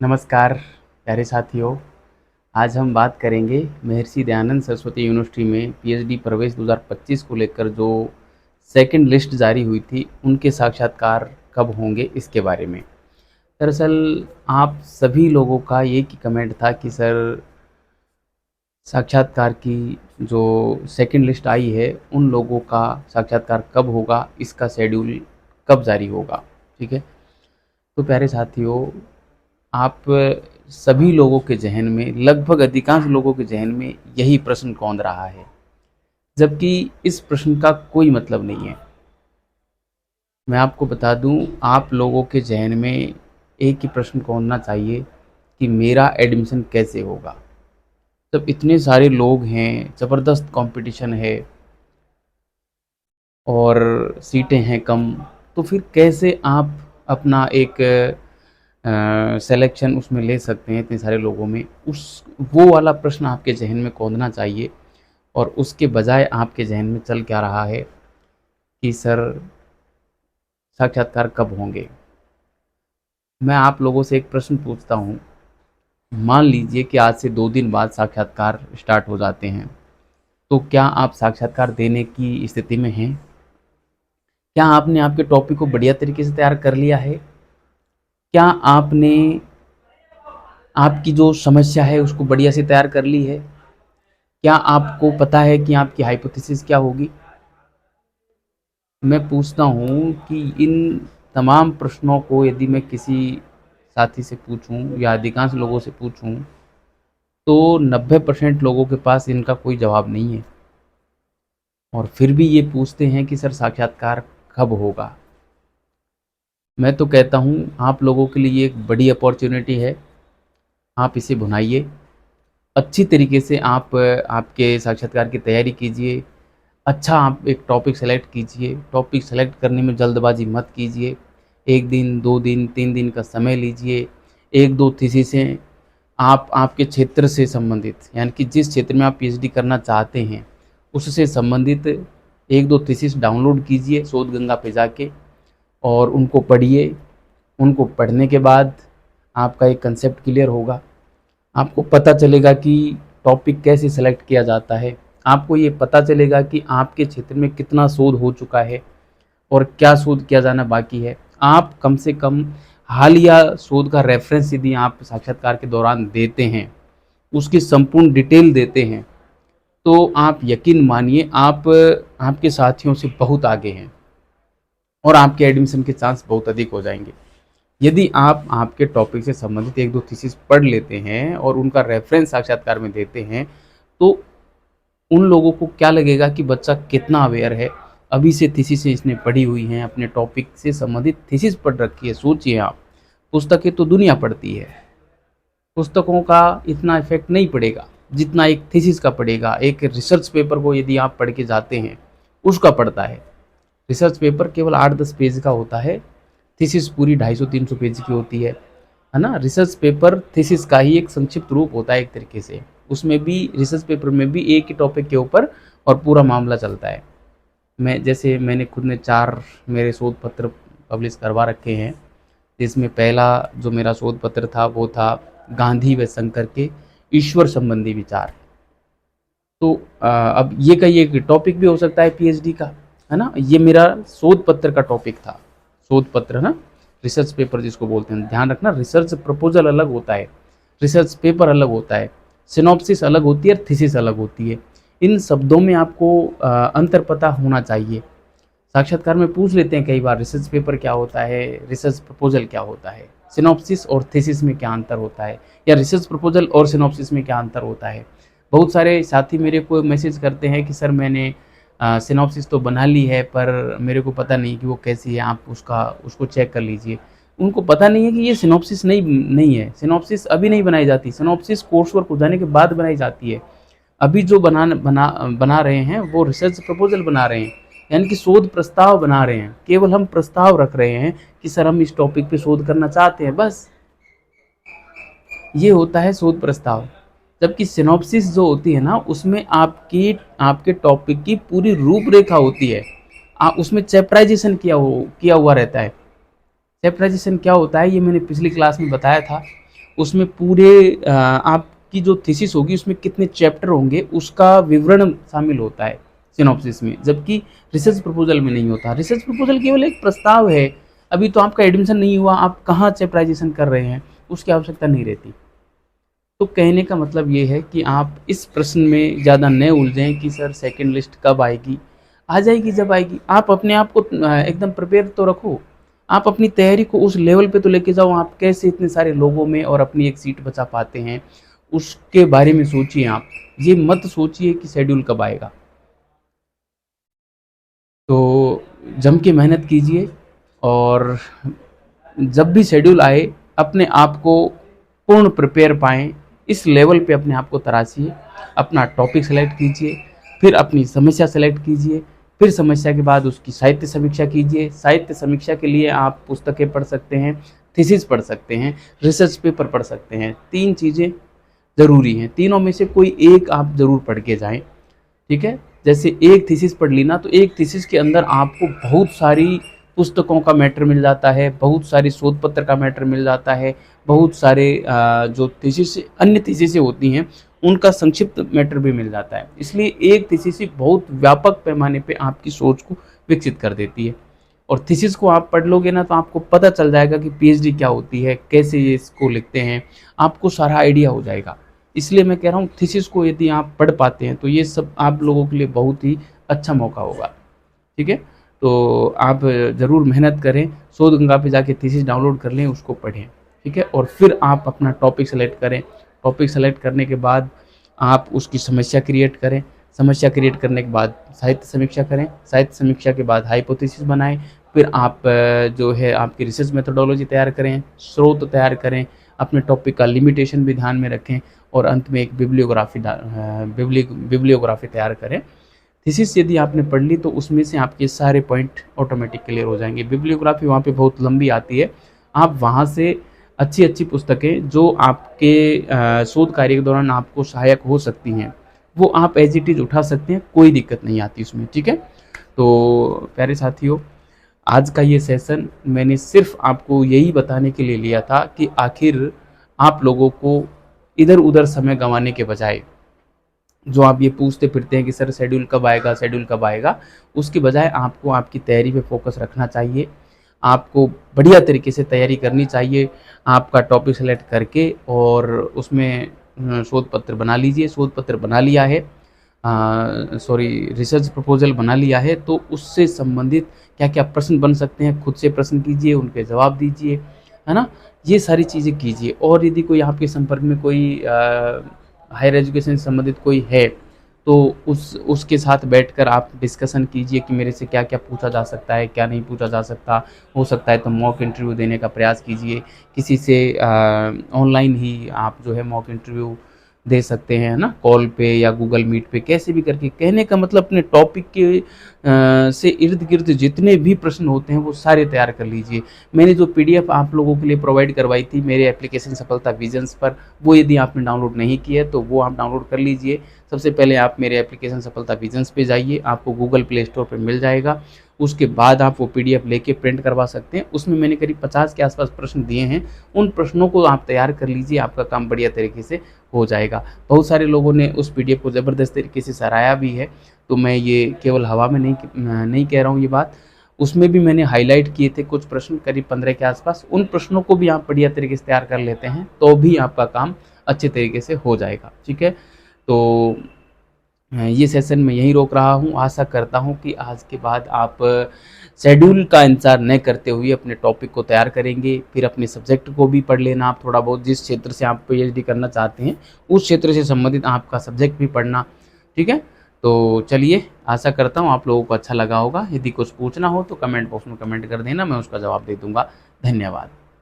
नमस्कार प्यारे साथियों। आज हम बात करेंगे महर्षि दयानंद सरस्वती यूनिवर्सिटी में पीएचडी प्रवेश 2025 को लेकर जो सेकंड लिस्ट जारी हुई थी उनके साक्षात्कार कब होंगे इसके बारे में। दरअसल आप सभी लोगों का एक ही कमेंट था कि सर साक्षात्कार की जो सेकंड लिस्ट आई है उन लोगों का साक्षात्कार कब होगा, इसका शेड्यूल कब जारी होगा। ठीक है, तो प्यारे साथियों, आप सभी लोगों के ज़हन में, लगभग अधिकांश लोगों के ज़हन में यही प्रश्न कौंध रहा है, जबकि इस प्रश्न का कोई मतलब नहीं है। मैं आपको बता दूं, आप लोगों के ज़हन में एक ही प्रश्न कौंधना चाहिए कि मेरा एडमिशन कैसे होगा। जब इतने सारे लोग हैं, ज़बरदस्त कंपटीशन है और सीटें हैं कम, तो फिर कैसे आप अपना एक सिलेक्शन उसमें ले सकते हैं इतने सारे लोगों में। उस वो वाला प्रश्न आपके ज़हन में कौंधना चाहिए, और उसके बजाय आपके ज़हन में चल क्या रहा है कि सर साक्षात्कार कब होंगे। मैं आप लोगों से एक प्रश्न पूछता हूँ, मान लीजिए कि आज से 2 दिन बाद साक्षात्कार स्टार्ट हो जाते हैं, तो क्या आप साक्षात्कार देने की स्थिति में हैं? क्या आपने आपके टॉपिक को बढ़िया तरीके से तैयार कर लिया है? क्या आपने आपकी जो समस्या है उसको बढ़िया से तैयार कर ली है? क्या आपको पता है कि आपकी हाइपोथेसिस क्या होगी? मैं पूछता हूँ कि इन तमाम प्रश्नों को यदि मैं किसी साथी से पूछूं या अधिकांश लोगों से पूछूं, तो 90% लोगों के पास इनका कोई जवाब नहीं है, और फिर भी ये पूछते हैं कि सर साक्षात्कार कब होगा। मैं तो कहता हूँ आप लोगों के लिए एक बड़ी अपॉर्चुनिटी है, आप इसे भुनाइए। अच्छी तरीके से आप आपके साक्षात्कार की तैयारी कीजिए। अच्छा, आप एक टॉपिक सेलेक्ट कीजिए। टॉपिक सेलेक्ट करने में जल्दबाजी मत कीजिए। 1 दिन, 2 दिन, 3 दिन का समय लीजिए। 1-2 थीसिसें आप आपके क्षेत्र से संबंधित, यानी कि जिस क्षेत्र में आप पीएचडी करना चाहते हैं उससे संबंधित 1-2 थीसिस डाउनलोड कीजिए शोध गंगा पे जाके, और उनको पढ़िए। उनको पढ़ने के बाद आपका एक कंसेप्ट क्लियर होगा। आपको पता चलेगा कि टॉपिक कैसे सेलेक्ट किया जाता है। आपको ये पता चलेगा कि आपके क्षेत्र में कितना शोध हो चुका है और क्या शोध किया जाना बाकी है। आप कम से कम हालिया शोध का रेफरेंस यदि आप साक्षात्कार के दौरान देते हैं, उसकी संपूर्ण डिटेल देते हैं, तो आप यकीन मानिए आप आपके साथियों से बहुत आगे हैं और आपके एडमिशन के चांस बहुत अधिक हो जाएंगे। यदि आप आपके टॉपिक से संबंधित 1-2 थीसिस पढ़ लेते हैं और उनका रेफरेंस साक्षात्कार में देते हैं, तो उन लोगों को क्या लगेगा कि बच्चा कितना अवेयर है। अभी से थीसिस इसने पढ़ी हुई हैं, अपने टॉपिक से संबंधित थीसिस पढ़ रखी है। सोचिए आप, पुस्तकें तो दुनिया पढ़ती है, पुस्तकों का इतना इफेक्ट नहीं पड़ेगा जितना एक थीसिस का पड़ेगा। एक रिसर्च पेपर को यदि आप पढ़ के जाते हैं, उसका पड़ता है। रिसर्च पेपर केवल 8-10 पेज का होता है, थीसिस पूरी 250-300 पेज की होती है ना। रिसर्च पेपर थीसिस का ही एक संक्षिप्त रूप होता है एक तरीके से। उसमें भी, रिसर्च पेपर में भी एक ही टॉपिक के ऊपर और पूरा मामला चलता है। मैंने खुद ने 4 मेरे शोध पत्र पब्लिश करवा रखे हैं, जिसमें पहला जो मेरा शोध पत्र था वो था गांधी व शंकर के ईश्वर संबंधी विचार। तो अब ये का ये टॉपिक भी हो सकता है पीएचडी का, है ना। ये मेरा शोध पत्र का टॉपिक था, शोध पत्र ना, रिसर्च पेपर जिसको बोलते हैं। ध्यान रखना, रिसर्च प्रपोजल अलग होता है, रिसर्च पेपर अलग होता है, सिनॉप्सिस अलग होती है और थीसिस अलग होती है। इन शब्दों में आपको अंतर पता होना चाहिए। साक्षात्कार में पूछ लेते हैं कई बार, रिसर्च पेपर क्या होता है, रिसर्च प्रपोजल क्या होता है, सिनॉप्सिस और थीसिस में क्या अंतर होता है, या रिसर्च प्रपोजल और सिनॉप्सिस में क्या अंतर होता है। बहुत सारे साथी मेरे को मैसेज करते हैं कि सर मैंने सिनॉप्सिस तो बना ली है, पर मेरे को पता नहीं कि वो कैसी है, आप उसको चेक कर लीजिए। उनको पता नहीं है कि ये सिनॉप्सिस नहीं है। सिनॉप्सिस अभी नहीं बनाई जाती, सिनॉप्सिस कोर्स वर्क हो जाने के बाद बनाई जाती है। अभी जो बना रहे हैं वो रिसर्च प्रपोजल बना रहे हैं, यानी कि शोध प्रस्ताव बना रहे हैं। केवल हम प्रस्ताव रख रहे हैं कि सर हम इस टॉपिक पे शोध करना चाहते हैं, बस ये होता है शोध प्रस्ताव। जबकि सिनॉप्सिस जो होती है ना, उसमें आपके टॉपिक की पूरी रूपरेखा होती है। उसमें चैप्टराइजेशन किया हुआ रहता है। चैप्टराइजेशन क्या होता है ये मैंने पिछली क्लास में बताया था। उसमें पूरे आपकी जो थीसिस होगी उसमें कितने चैप्टर होंगे उसका विवरण शामिल होता है सिनॉप्सिस में, जबकि रिसर्च प्रपोजल में नहीं होता। रिसर्च प्रपोजल केवल एक प्रस्ताव है, अभी तो आपका एडमिशन नहीं हुआ, आप कहाँ चैप्टराइजेशन कर रहे हैं, उसकी आवश्यकता नहीं रहती। तो कहने का मतलब ये है कि आप इस प्रश्न में ज़्यादा न उलझें कि सर सेकंड लिस्ट कब आएगी। आ जाएगी जब आएगी। आप अपने आप को एकदम प्रिपेयर तो रखो। आप अपनी तैयारी को उस लेवल पे तो लेके जाओ, आप कैसे इतने सारे लोगों में और अपनी एक सीट बचा पाते हैं, उसके बारे में सोचिए आप। ये मत सोचिए कि शेड्यूल कब आएगा। तो जम के मेहनत कीजिए और जब भी शेड्यूल आए अपने आप को पूर्ण प्रिपेयर पाएँ, इस लेवल पे अपने आप को तराशिए, अपना टॉपिक सेलेक्ट कीजिए, फिर अपनी समस्या सेलेक्ट कीजिए, फिर समस्या के बाद उसकी साहित्य समीक्षा कीजिए। साहित्य समीक्षा के लिए आप पुस्तकें पढ़ सकते हैं, थीसिस पढ़ सकते हैं, रिसर्च पेपर पढ़ सकते हैं। 3 चीज़ें ज़रूरी हैं, तीनों में से कोई एक आप ज़रूर पढ़ के जाएँ, ठीक है? जैसे एक थीसिस पढ़ ली ना, तो एक थीसिस के अंदर आपको बहुत सारी पुस्तकों का मैटर मिल जाता है, बहुत सारी शोध पत्र का मैटर मिल जाता है, बहुत सारे जो थीसिस अन्य थीसिसें होती हैं उनका संक्षिप्त मैटर भी मिल जाता है। इसलिए एक थीसिस ही बहुत व्यापक पैमाने पे आपकी सोच को विकसित कर देती है। और थीसिस को आप पढ़ लोगे ना तो आपको पता चल जाएगा कि पीएचडी क्या होती है, कैसे ये इसको लिखते हैं, आपको सारा आइडिया हो जाएगा। इसलिए मैं कह रहा हूँ थीसिस को यदि आप पढ़ पाते हैं तो ये सब आप लोगों के लिए बहुत ही अच्छा मौका होगा, ठीक है? तो आप ज़रूर मेहनत करें, शोध गंगा पे जाके थीसिस डाउनलोड कर लें, उसको पढ़ें, ठीक है? और फिर आप अपना टॉपिक सेलेक्ट करें। टॉपिक सेलेक्ट करने के बाद आप उसकी समस्या क्रिएट करें। समस्या क्रिएट करने के बाद साहित्य समीक्षा करें। साहित्य समीक्षा के बाद हाइपोथेसिस बनाएं। फिर आप जो है आपकी रिसर्च मेथोडोलॉजी तैयार करें, स्रोत तैयार करें, अपने टॉपिक का लिमिटेशन भी ध्यान में रखें और अंत में एक बिब्लियोग्राफी तैयार करें। थीसिस यदि आपने पढ़ ली तो उसमें से आपके सारे पॉइंट ऑटोमेटिक क्लियर हो जाएंगे। बिब्लियोग्राफी वहाँ पे बहुत लंबी आती है, आप वहाँ से अच्छी अच्छी पुस्तकें जो आपके शोध कार्य के दौरान आपको सहायक हो सकती हैं वो आप एज इट इज़ उठा सकते हैं, कोई दिक्कत नहीं आती उसमें, ठीक है? तो प्यारे साथियों, आज का ये सेशन मैंने सिर्फ आपको यही बताने के लिए लिया था कि आखिर आप लोगों को इधर उधर समय गंवाने के बजाय जो आप ये पूछते फिरते हैं कि सर शेड्यूल कब आएगा, शेड्यूल कब आएगा, उसके बजाय आपको आपकी तैयारी पे फोकस रखना चाहिए। आपको बढ़िया तरीके से तैयारी करनी चाहिए। आपका टॉपिक सेलेक्ट करके और उसमें शोध पत्र बना लीजिए। शोध पत्र बना लिया है, सॉरी रिसर्च प्रपोजल बना लिया है, तो उससे संबंधित क्या क्या प्रश्न बन सकते हैं खुद से प्रश्न कीजिए, उनके जवाब दीजिए, है ना? ये सारी चीज़ें कीजिए। और यदि कोई आपके संपर्क में कोई हायर एजुकेशन से संबंधित कोई है तो उसके साथ बैठकर आप डिस्कशन कीजिए कि मेरे से क्या क्या पूछा जा सकता है, क्या नहीं पूछा जा सकता। हो सकता है तो मॉक इंटरव्यू देने का प्रयास कीजिए। किसी से ऑनलाइन ही आप जो है मॉक इंटरव्यू दे सकते हैं, है ना? कॉल पे या गूगल मीट पे, कैसे भी करके। कहने का मतलब अपने टॉपिक के से इर्द गिर्द जितने भी प्रश्न होते हैं वो सारे तैयार कर लीजिए। मैंने जो पीडीएफ आप लोगों के लिए प्रोवाइड करवाई थी मेरे एप्लीकेशन सफलता विजन्स पर, वो यदि आपने डाउनलोड नहीं किया तो वो आप डाउनलोड कर लीजिए। सबसे पहले आप मेरे एप्लीकेशन सफलता विजन्स पे जाइए, आपको गूगल प्ले स्टोर पे मिल जाएगा। उसके बाद आप वो पीडीएफ लेके प्रिंट करवा सकते हैं। उसमें मैंने करीब 50 के आसपास प्रश्न दिए हैं, उन प्रश्नों को आप तैयार कर लीजिए, आपका काम बढ़िया तरीके से हो जाएगा। बहुत सारे लोगों ने उस पीडीएफ को ज़बरदस्त तरीके से सराहा भी है, तो मैं ये केवल हवा में नहीं कह रहा हूँ ये बात। उसमें भी मैंने हाईलाइट किए थे कुछ प्रश्न करीब 15 के आसपास, उन प्रश्नों को भी आप बढ़िया तरीके से तैयार कर लेते हैं तो भी आपका काम अच्छे तरीके से हो जाएगा, ठीक है? तो ये सेशन मैं यहीं रोक रहा हूँ। आशा करता हूँ कि आज के बाद आप शेड्यूल का इंतज़ार न करते हुए अपने टॉपिक को तैयार करेंगे। फिर अपने सब्जेक्ट को भी पढ़ लेना आप थोड़ा बहुत, जिस क्षेत्र से आप पीएचडी करना चाहते हैं उस क्षेत्र से संबंधित आपका सब्जेक्ट भी पढ़ना, ठीक है? तो चलिए, आशा करता हूँ आप लोगों को अच्छा लगा होगा। यदि कुछ पूछना हो तो कमेंट बॉक्स में कमेंट कर देना, मैं उसका जवाब दे दूँगा। धन्यवाद।